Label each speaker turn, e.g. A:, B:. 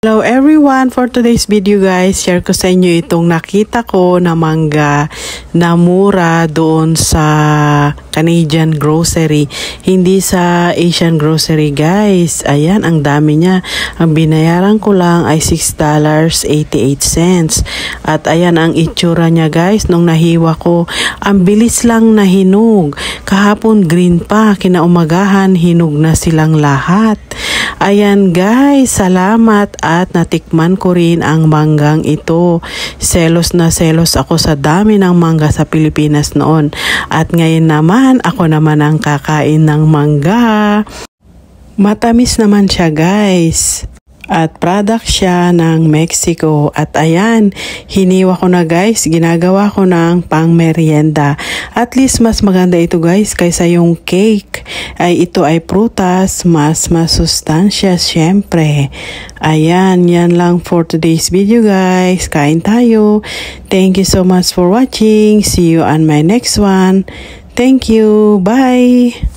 A: Hello everyone! For today's video guys, share ko sa inyo itong nakita ko na mangga na mura doon sa Canadian grocery. Hindi sa Asian grocery guys. Ayan, ang dami niya. Ang binayaran ko lang ay $6.88. At ayan ang itsura niya guys. Nung nahiwa ko, ang bilis lang nahinog. Kahapon green pa, kinaumagahan hinog na silang lahat. Ayan guys, salamat at natikman ko rin ang manggang ito. Selos na selos ako sa dami ng mangga sa Pilipinas noon. At ngayon naman, ako naman ang kakain ng mangga. Matamis naman siya guys. At product siya ng Mexico. At ayan, hiniwa ko na guys. Ginagawa ko ng pang merienda. At least mas maganda ito guys kaysa yung cake. Ito ay prutas, mas masustansya syempre. Ayan, yan lang for today's video guys. Kain tayo. Thank you so much for watching. See you on my next one. Thank you. Bye!